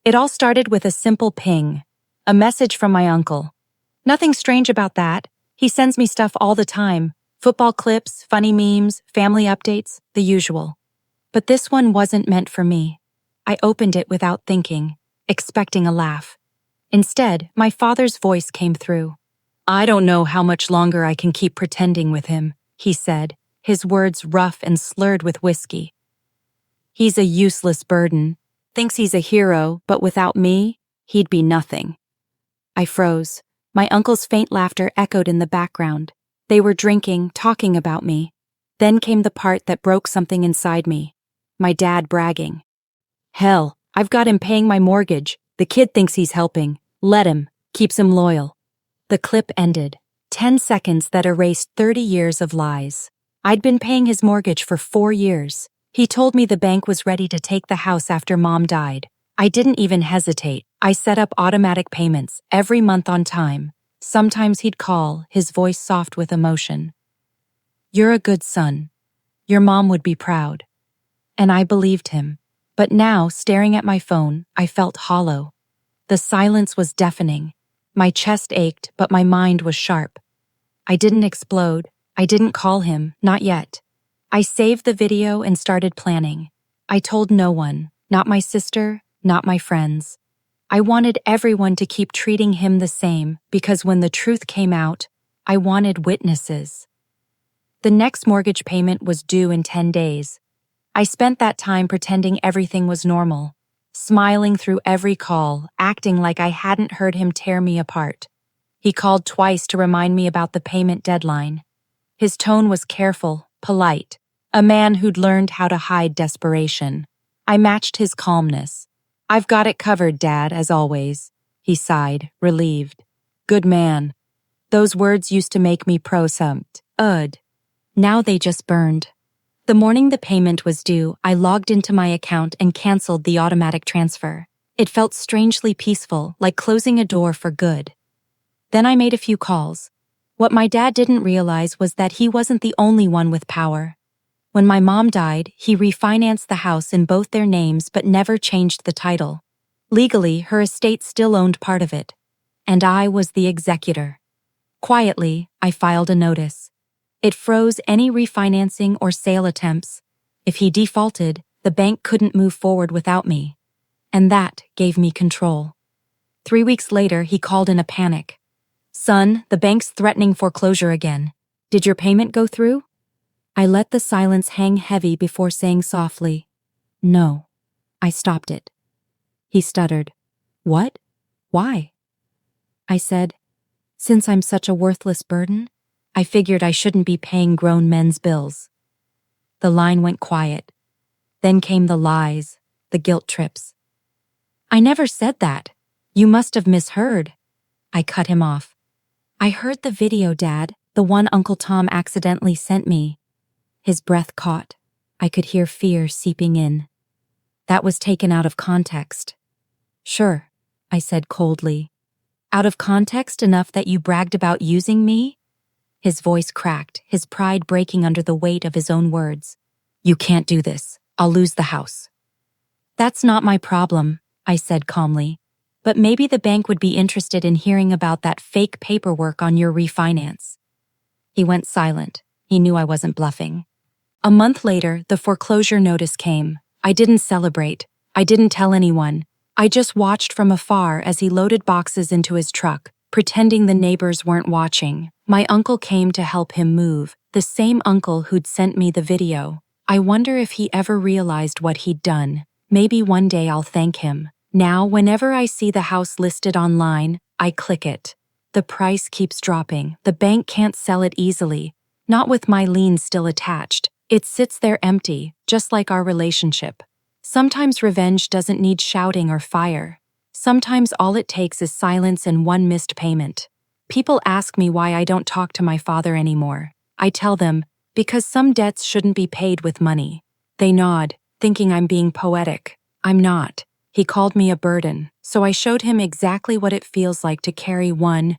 It all started with a simple ping, a message from my uncle. Nothing strange about that. He sends me stuff all the time. Football clips, funny memes, family updates, the usual. But this one wasn't meant for me. I opened it without thinking, expecting a laugh. Instead, my father's voice came through. "I don't know how much longer I can keep pretending with him," he said, his words rough and slurred with whiskey. "He's a useless burden. Thinks he's a hero, but without me, he'd be nothing." I froze. My uncle's faint laughter echoed in the background. They were drinking, talking about me. Then came the part that broke something inside me. My dad bragging. "Hell, I've got him paying my mortgage. The kid thinks he's helping. Let him. Keeps him loyal." The clip ended. 10 seconds that erased 30 years of lies. I'd been paying his mortgage for 4 years. He told me the bank was ready to take the house after Mom died. I didn't even hesitate. I set up automatic payments every month on time. Sometimes he'd call, his voice soft with emotion. "You're a good son. Your mom would be proud." And I believed him. But now, staring at my phone, I felt hollow. The silence was deafening. My chest ached, but my mind was sharp. I didn't explode. I didn't call him, not yet. I saved the video and started planning. I told no one, not my sister, not my friends. I wanted everyone to keep treating him the same because when the truth came out, I wanted witnesses. The next mortgage payment was due in 10 days. I spent that time pretending everything was normal, smiling through every call, acting like I hadn't heard him tear me apart. He called twice to remind me about the payment deadline. His tone was careful, polite, a man who'd learned how to hide desperation. I matched his calmness. "I've got it covered, Dad, as always," he sighed, relieved. "Good man." Those words used to make me pro-sumped. Now they just burned. The morning the payment was due, I logged into my account and canceled the automatic transfer. It felt strangely peaceful, like closing a door for good. Then I made a few calls. What my dad didn't realize was that he wasn't the only one with power. When my mom died, he refinanced the house in both their names but never changed the title. Legally, her estate still owned part of it. And I was the executor. Quietly, I filed a notice. It froze any refinancing or sale attempts. If he defaulted, the bank couldn't move forward without me. And that gave me control. 3 weeks later, he called in a panic. "Son, the bank's threatening foreclosure again. Did your payment go through?" I let the silence hang heavy before saying softly, "No." I stopped it. He stuttered. "What? Why?" I said, "Since I'm such a worthless burden, I figured I shouldn't be paying grown men's bills." The line went quiet. Then came the lies, the guilt trips. "I never said that. You must have misheard." I cut him off. "I heard the video, Dad, the one Uncle Tom accidentally sent me." His breath caught. I could hear fear seeping in. "That was taken out of context." "Sure," I said coldly. "Out of context enough that you bragged about using me?" His voice cracked, his pride breaking under the weight of his own words. "You can't do this. I'll lose the house." "That's not my problem," I said calmly. "But maybe the bank would be interested in hearing about that fake paperwork on your refinance." He went silent. He knew I wasn't bluffing. A month later, the foreclosure notice came. I didn't celebrate. I didn't tell anyone. I just watched from afar as he loaded boxes into his truck, pretending the neighbors weren't watching. My uncle came to help him move, the same uncle who'd sent me the video. I wonder if he ever realized what he'd done. Maybe one day I'll thank him. Now, whenever I see the house listed online, I click it. The price keeps dropping. The bank can't sell it easily. Not with my lien still attached. It sits there empty, just like our relationship. Sometimes revenge doesn't need shouting or fire. Sometimes all it takes is silence and one missed payment. People ask me why I don't talk to my father anymore. I tell them, because some debts shouldn't be paid with money. They nod, thinking I'm being poetic. I'm not. He called me a burden, so I showed him exactly what it feels like to carry one